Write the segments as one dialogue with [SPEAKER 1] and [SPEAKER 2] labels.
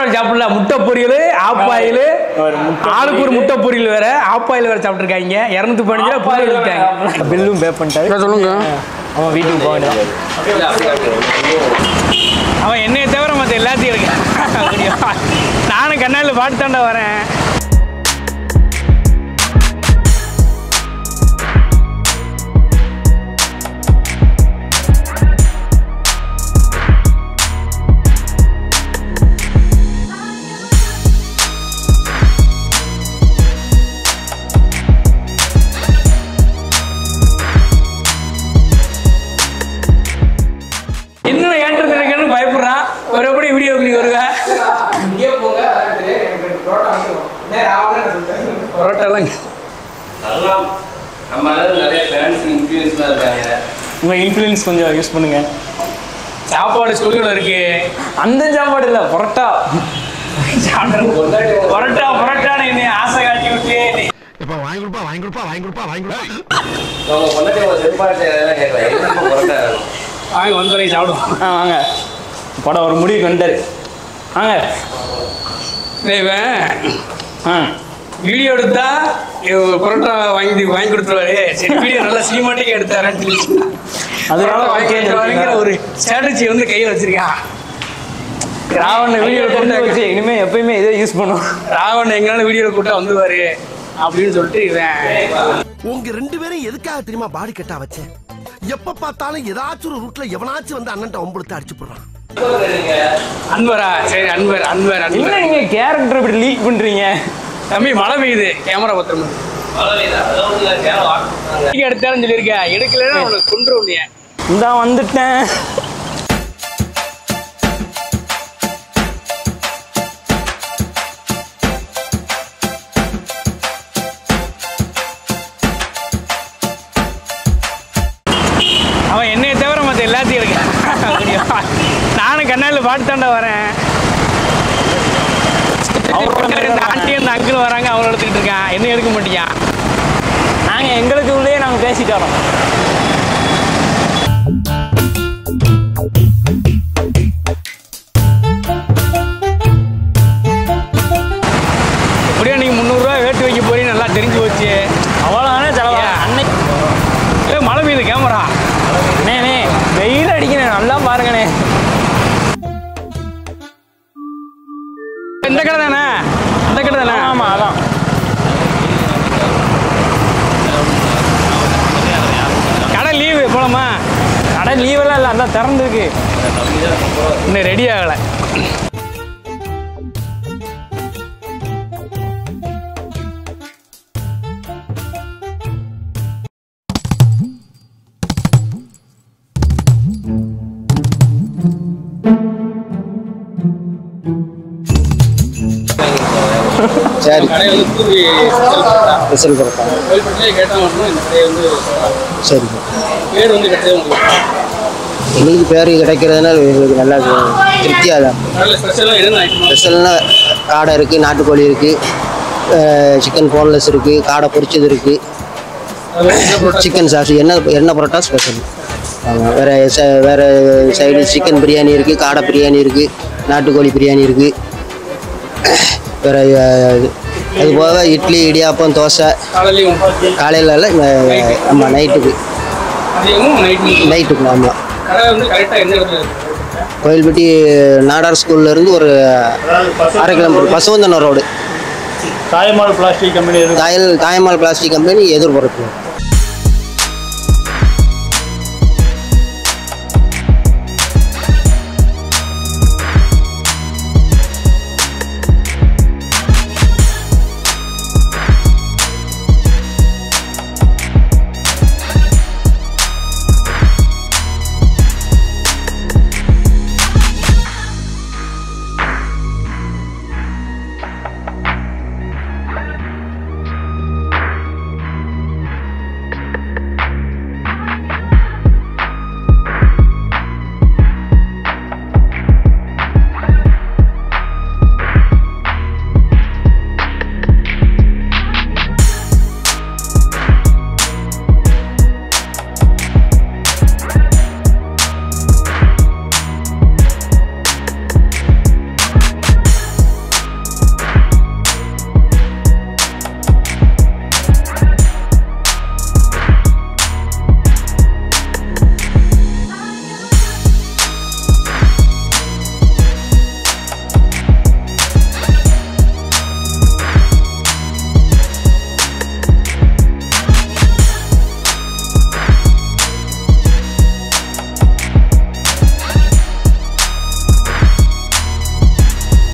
[SPEAKER 1] சாப்பாடு சாப்பிடல. முட்டை பொரியல், ஆப்பாயில், ஆளுக்கு ஒரு முட்டை பொரியல் வேற, ஆப்பாயில் வேற சாப்பிட்டுருக்காங்க. 215 ரூபா பால் எடுத்துட்டாங்க.
[SPEAKER 2] பில்லும் பே பண்ணிட்டாரு.
[SPEAKER 1] சொல்லுங்க.
[SPEAKER 2] அவன் வீட்டுக்கு போக வேண்டியதான்.
[SPEAKER 1] அவன் என்னையை தவிர மற்ற எல்லாத்தையும் இருக்கு. நானும் கண்ணாடியில் பாட்டு தாண்டா வரேன். ஒருபடி வீடியோ கிளிக் வருங்க. இங்கே போங்க. பரோட்டாலாம்
[SPEAKER 3] நம்ம நிறைய ஃபேன்ஸ் இன்ஃப்ளூயன்ஸ்லாம் இருக்காங்க.
[SPEAKER 2] உங்கள் இன்ஃப்ளூயன்ஸ் கொஞ்சம் யூஸ் பண்ணுங்க.
[SPEAKER 1] சாப்பாடு ஸ்கூல்ல இருக்கு.
[SPEAKER 2] அந்த சாப்பாடு இல்லை, பரோட்டா.
[SPEAKER 1] பரோட்டா பரோட்டான்னு என்ன ஆசை காட்டி விட்டு
[SPEAKER 4] வாங்கி கொடுப்பா வாங்கி கொடுப்பா வாங்கி கொடுப்பா வாங்கி கொடுப்பா.
[SPEAKER 3] அவங்க கொண்டாடி செல்பாடு கேட்கலாம். பரோட்டா
[SPEAKER 1] வாங்க வந்து சாப்பிடுவோம்.
[SPEAKER 2] வாங்க, படம் ஒரு முடிவுக்கு வந்துட்டாரு. வாங்க.
[SPEAKER 1] வீடியோ எடுத்தா பரோட்டா வாங்கி கொடுத்துருவாரு. சரி, வீடியோ நல்லா சினிமாட்டிக் எடுத்தாருன்னு
[SPEAKER 2] அதனால
[SPEAKER 1] வாங்கிக்கிற ஒரு ஸ்ட்ராட்டஜி வந்து கையில் வச்சிருக்கான்.
[SPEAKER 2] ராவண வீடியோ கொண்டு வச்சு இனிமேல் எப்பயுமே இதே யூஸ் பண்ணுவோம்.
[SPEAKER 1] ராவண எங்களால வீடியோ கூட்டா வந்துருவாரு அப்படின்னு சொல்லிட்டு இவன்.
[SPEAKER 4] உங்க 2 பேரும் எதுக்காக தெரியுமா பாடி கட்டா வச்சேன்? எப்ப பார்த்தாலும் ஏதாச்சும் ஒரு ரூட்ல எவனாச்சும் வந்து அண்ணன்ட்ட ஒம்பளுத்து அடிச்சு போடுறான்.
[SPEAKER 1] அன்பரா? சரி, அன்பர் அன்பர்
[SPEAKER 2] என்ன
[SPEAKER 1] அன்பர்.
[SPEAKER 2] நீங்க கேரக்டர் இப்படி லீக் பண்றீங்க?
[SPEAKER 1] தம்பி மழை பெய்யுது, கேமரா பத்திரமா எடுத்தாலும் சொல்லியிருக்கேன். எடுக்கலன்னா உனக்கு கொண்டு உன்னைய.
[SPEAKER 2] இந்தா வந்துட்டேன்.
[SPEAKER 1] அவன் என்னையை தவிர மற்ற எல்லாத்தையும் இருக்கு. நானும் கண்ணாடியில் பாட்டு தாண்டா வரேன். இந்த ஆண்டி அந்த அங்கிள் வராங்க, அவங்கள எடுத்துக்கிட்டு இருக்கான். என்ன எடுக்க மாட்டியா?
[SPEAKER 2] நாங்கள் எங்களுக்கு உள்ளே நாங்கள் பேசிட்டு வரோம்.
[SPEAKER 1] எப்படியோ நீங்கள் 300 ரூபா வேட்டு வைக்க போறீங்க, நல்லா தெரிஞ்சு போச்சு.
[SPEAKER 2] அவ்வளோதானே செலவா? அன்னைக்கு
[SPEAKER 1] மழை பெய்யுது, கேமரா
[SPEAKER 2] அண்ணே வெயில் அடிக்கணும், நல்லா பாருங்கண்ணே.
[SPEAKER 1] இந்த கடை தானே? இந்த கடை தானே?
[SPEAKER 2] ஆமாம், அதான்.
[SPEAKER 1] கடை லீவு போலாமா?
[SPEAKER 2] கடை லீவெல்லாம் இல்லை, அந்த திறந்துருக்கு.
[SPEAKER 1] இன்னும் ரெடி ஆகலை.
[SPEAKER 5] சரி,
[SPEAKER 1] கடை வந்து பூரி
[SPEAKER 5] ஸ்பெஷல் பரோட்டா.
[SPEAKER 1] கோயில்பட்டிலே கேட்டால் மட்டும் இந்த கடையை வந்து
[SPEAKER 5] சரி,
[SPEAKER 1] பேர் வந்து கிடைச்சது உங்களுக்கு.
[SPEAKER 5] எங்களுக்கு பேர் கிடைக்கிறதுனால எங்களுக்கு நல்லா திருப்தியாக தான்.
[SPEAKER 1] கடையில் ஸ்பெஷலாக என்னென்ன ஐட்டம்?
[SPEAKER 5] ஸ்பெஷல்னா காடை இருக்குது, நாட்டுக்கோழி இருக்குது, சிக்கன் போன்லெஸ் இருக்குது, காடை பொரிச்சது இருக்குது, சிக்கன் சாஸ், எண்ணெய் பரோட்டா ஸ்பெஷல். ஆமாம், வேறு சைடு சிக்கன் பிரியாணி இருக்குது, காடை பிரியாணி இருக்குது, நாட்டுக்கோழி பிரியாணி இருக்குது. வேறு அது போக இட்லி, இடியாப்பம், தோசை. காலையில் இல்லை, ஆமாம், நைட்டுக்கு. நைட்டுக்கு ஆமாம். கோயில்பட்டி நாடார் ஸ்கூல்லேருந்து ஒரு 1/2 kilometre, Pasuvanthana road.
[SPEAKER 2] Thayamal plastic company.
[SPEAKER 5] Thayamal plastic company எதிர்புறத்தில்.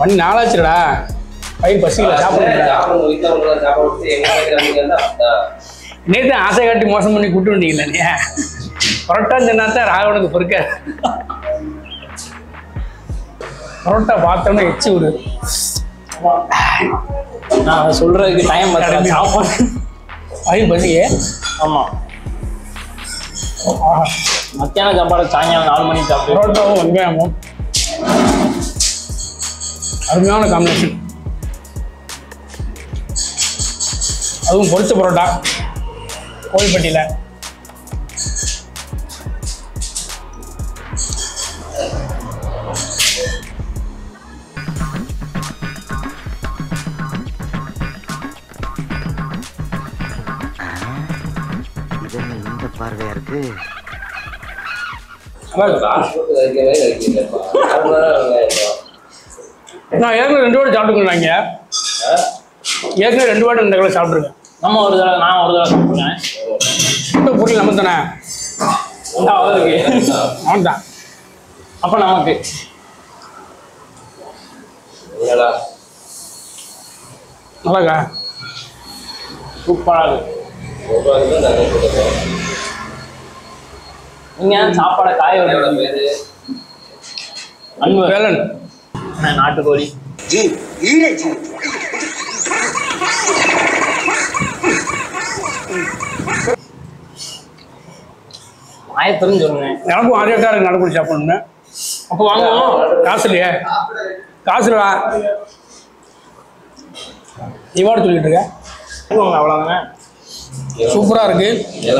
[SPEAKER 1] மணி 4 ஆச்சுடா. பயிர் பசிக்கல சாப்பிடுங்க. நேற்று ஆசை காட்டி மோசம் பண்ணி கூட்டு வந்தீங்களா நீ? பரோட்டா சொன்னாத்தான் ராகவனுக்கு பொறுக்க. பரோட்டா பார்த்தோன்னே எச்சு விடு.
[SPEAKER 2] நான் சொல்றதுக்கு டைம் பார்த்து சாப்பாடு
[SPEAKER 1] பயிர் பசியே.
[SPEAKER 2] ஆமாம், மத்தியான சாப்பாடு சாயங்காலம் 4 மணிக்கு சாப்பிட்டு
[SPEAKER 1] பரோட்டாவும் வெங்காயமும் அருமையான காம்பினேஷன். அதுவும் பொரிச்ச பரோட்டா கோயில்பட்டியில்.
[SPEAKER 4] இந்த பார்வையா இருக்கு.
[SPEAKER 1] நான் ஏற்கனவே 2 வாட்டி சாப்பிட்டுருக்கேன். ஏற்கனவே 2 வாட்டி இந்த கடை சாப்பிட்ருக்கேன்.
[SPEAKER 2] நம்ம ஒரு தடவை, நான் ஒரு தடவை சாப்பிட்றேன்.
[SPEAKER 1] முட்டை பொரியல் நம்ம தானே?
[SPEAKER 2] அவருக்கு
[SPEAKER 1] அவன் தான்.
[SPEAKER 2] அப்போ நமக்கு
[SPEAKER 1] நல்லாக்கா
[SPEAKER 2] சூப்பராக இருக்கு. நீங்கள் சாப்பாடை காய வைக்கிறது அன்பு
[SPEAKER 1] வேலன்
[SPEAKER 2] நாட்டுக்கோழி. ஆயத்திரம் சொல்லுங்க.
[SPEAKER 1] எனக்கும் ஆதியாக்கா இருக்கு நடுக்குடி சாப்பிடணுன்னு.
[SPEAKER 2] அப்போ வாங்குவோம்.
[SPEAKER 1] காசு இல்லையே? காசு இல்லைடா. நீ வாட சொல்லிட்டு இருக்க.
[SPEAKER 2] அவ்வளோதானே.
[SPEAKER 1] சூப்பராக இருக்கு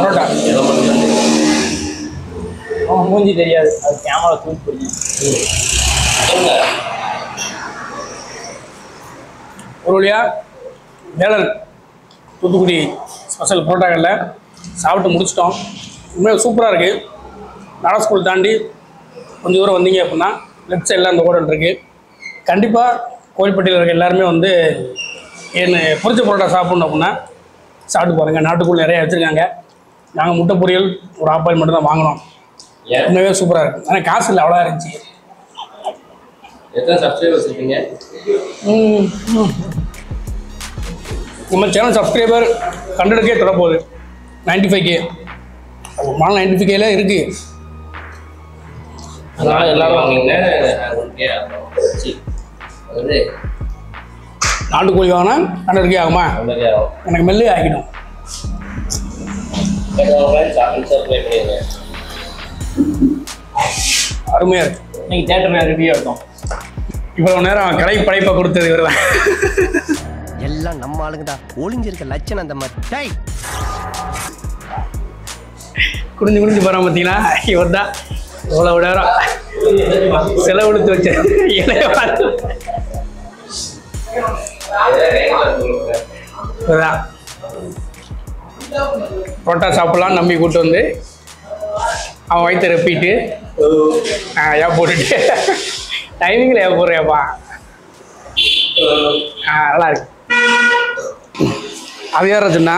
[SPEAKER 1] பரோட்டா.
[SPEAKER 2] மூஞ்சி தெரியாது, அது கேமரா தூக்கி பிடிக்கும்.
[SPEAKER 1] ஒரு வழியா வேலன் தூத்துக்குடி ஸ்பெஷல் பரோட்டாக்களில் சாப்பிட்டு முடிச்சிட்டோம். உண்மையாக சூப்பராக இருக்குது. நடா ஸ்கூல் தாண்டி கொஞ்சம் தூரம் வந்தீங்க அப்படின்னா லெஃப்ட் சைடில் அந்த ஹோட்டல் இருக்குது. கண்டிப்பாக கோயில்பட்டியில் இருக்க எல்லாருமே வந்து என்ன பொரிச்ச பரோட்டா சாப்பிட்ணும் அப்படின்னா சாப்பிட்டு பாருங்கள். நாட்டுக்குள் நிறையா வச்சுருக்காங்க. நாங்கள் முட்டை பொரியல் ஒரு ஆப்பாயில் மட்டும் தான் வாங்கினோம். உண்மையாக சூப்பராக இருக்குது. ஆனால் காசு இல்லை, அவ்வளோ இருந்துச்சு.
[SPEAKER 3] எத்தனை சப்ஸ்கிரைபர்ஸ் இருக்கீங்க?
[SPEAKER 1] நம்ம சேனல் சப்ஸ்கிரைபர் 100K தொடப்போகுது. 95K ஒரு நாள் 95Kல இருக்குது.
[SPEAKER 3] அதனால எல்லாரும் வாங்கிங்க.
[SPEAKER 1] நாட்டுக்கோழி வாங்கினா 100K ஆகுமா? எனக்கு மெல்லே ஆகிடும். அருமையாக இருக்கு.
[SPEAKER 2] இன்னைக்கு தேட்டரில் ரிவ்யூ எடுத்தோம்.
[SPEAKER 1] இவ்வளோ நேரம் கடை படைப்பை கொடுத்தது இவர் தான்.
[SPEAKER 4] எல்லாம் நம்ம ஆளுங்கடா. ஒளிஞ்சிருக்க லட்சணம் அந்த மாதிரி.
[SPEAKER 1] குடிஞ்சு குடிஞ்சு போகிறான் பார்த்தீங்களா? இவர் தான் இவ்வளோ நேரம் செலவெடுத்து வச்ச இவர்தான். பரோட்டா சாப்பிட்லாம் நம்பி கூப்பிட்டு வந்து அவன் வயிற்ற ரெப்பிட்டு ஏன் போட்டுட்டு டைமிங்கில் ஏன் போடுறியாப்பா? நல்லா இருக்கு. அது யார் சொன்னா?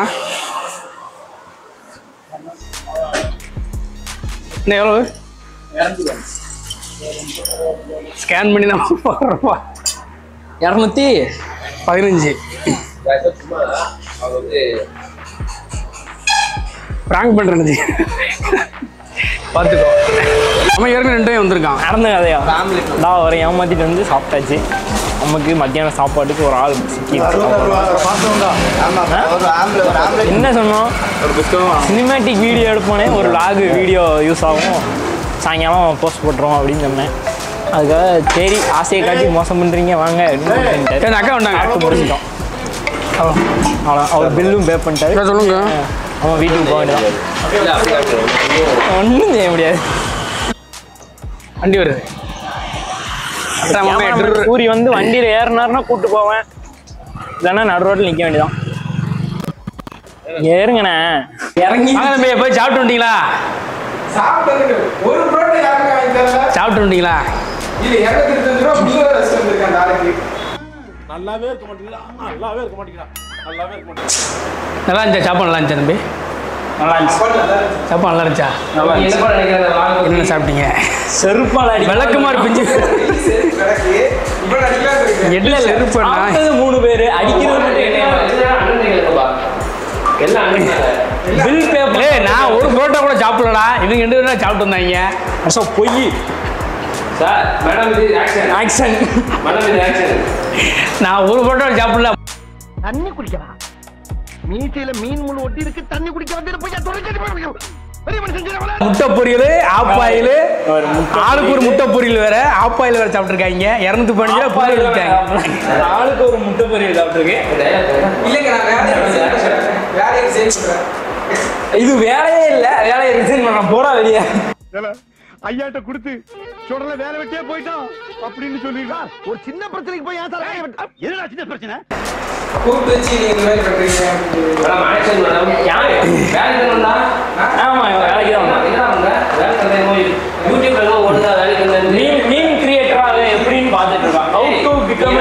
[SPEAKER 1] என்ன எவ்வளோ ஸ்கேன் பண்ணி நம்ம போடுறோம்ப்பா? 215. ப்ராங்க் பண்ணுறேன்னு பார்த்துக்கோ. நம்ம ஏற்கனவே 2 டைம் வந்திருக்கான்.
[SPEAKER 2] நடந்த கதையா? நான் அவரை ஏமாற்றிட்டு வந்து சாப்பிட்டாச்சு. நமக்கு மத்தியானம் சாப்பாட்டுக்கு ஒரு ஆள் சிக்கி. என்ன சொன்னோம்? சினிமேட்டிக் வீடியோ எடுப்போனே, ஒரு லாகு வீடியோ யூஸ் ஆகும், சாயங்காலம் போஸ்ட் போட்டுருவோம் அப்படின்னு சொன்னேன். அதுக்காக சரி ஆசையை காட்டி மோசம் பண்ணுறீங்க வாங்க அப்படின்னு
[SPEAKER 1] அக்கா வந்தாங்க.
[SPEAKER 2] ஆட்டு முடிச்சிட்டோம். அவ்வளோ அவர் பில்லும் பே பண்ணிட்டாரு.
[SPEAKER 1] சொல்லுங்க.
[SPEAKER 2] அவன் வீட்டுக்கு போக வேண்டியதான். ஒன்றும் செய்ய முடியாது.
[SPEAKER 1] வண்டி வருது.
[SPEAKER 2] சூரி வந்து வண்டியில் ஏறினார்னா கூப்பிட்டு போவேன், இல்லைன்னா நடு ரோட்டில் நிற்க வேண்டியதான். ஏறுங்கண்ணே.
[SPEAKER 1] இறங்கி போய் சாப்பிட்டு வந்தீங்களா? சாப்பிட்டு வந்தீங்களா?
[SPEAKER 6] நல்லாவே இருக்க மாட்டீங்களா? நல்லாவே இருக்க மாட்டீங்களா? நல்லாவே இருக்க மாட்டீங்களா?
[SPEAKER 1] நல்லா இருந்துச்சா? சாப்பாடு நல்லா இருந்துச்சா தம்பி?
[SPEAKER 2] நல்லா இருந்துச்சு.
[SPEAKER 1] சாப்பாடு நல்லா இருந்துச்சா?
[SPEAKER 2] நல்லா
[SPEAKER 1] என்ன சாப்பிட்டீங்க?
[SPEAKER 2] செருப்பால்
[SPEAKER 1] விளக்குமாறு பிஞ்சு எட்ல செருப்பு
[SPEAKER 2] சாப்பிட்டது 3 பேர் அடிக்கிறது மட்டும்
[SPEAKER 3] எல்லாம்
[SPEAKER 2] பில் பேப்பர்.
[SPEAKER 1] நான் ஒரு புரோட்டா கூட சாப்பிடலடா, இவங்க 2 பேரும் சாப்பிட்டு வந்தாங்க.
[SPEAKER 2] பொய்
[SPEAKER 3] சார். மேடம் இது ஆக்ஷன்.
[SPEAKER 2] ஆக்ஷன்.
[SPEAKER 3] மேடம் இது ஆக்ஷன்.
[SPEAKER 1] நான் ஒரு புரோட்டா சாப்பிடல.
[SPEAKER 4] தண்ணி குடிக்கவா? மீசையில மீன் முள் ஒட்டி இருக்கு, தண்ணி குடிக்க வந்து பெரிய மனுஷன்.
[SPEAKER 1] முட்டை பொரியல், ஆப்பாயில், ஆளுக்கு ஒரு முட்டை பொரியல் வேற, ஆப்பாயில் வேற சாப்பிட்டுருக்காங்க. 215 ரூபாய் விட்டாங்க.
[SPEAKER 2] ஆளுக்கு ஒரு முட்டை பொரியல் சாப்பிட்டுருக்கேன். இது வேலையே இல்ல, வேலையை ரிசைன் பண்ண போறா வெளியே.
[SPEAKER 6] ஐயாட்ட கொடுத்து சொல்ற வேலை வெட்டியே போயிட்டான் அப்படின்னு சொல்லிடுறா.
[SPEAKER 4] ஒரு சின்ன பிரச்சனைக்கு போய் ஏன் சார்
[SPEAKER 6] என்னடா சின்ன பிரச்சனை?
[SPEAKER 3] கூப்பிட்டு வச்சு நீங்க வேலை பண்றீங்க. Madam action madam.
[SPEAKER 2] யாரு
[SPEAKER 3] வேலைக்கு வந்தா?
[SPEAKER 2] ஆமா வேலைக்கு தான் வந்தேன்.
[SPEAKER 3] என்ன வந்த? வேலை பண்றேன். யூடியூப்ல ஒழுங்கா வேலைக்கு வந்தேன்.
[SPEAKER 2] மீன் கிரியேட்டரா எப்படின்னு பார்த்துட்டு இருக்கான். How to become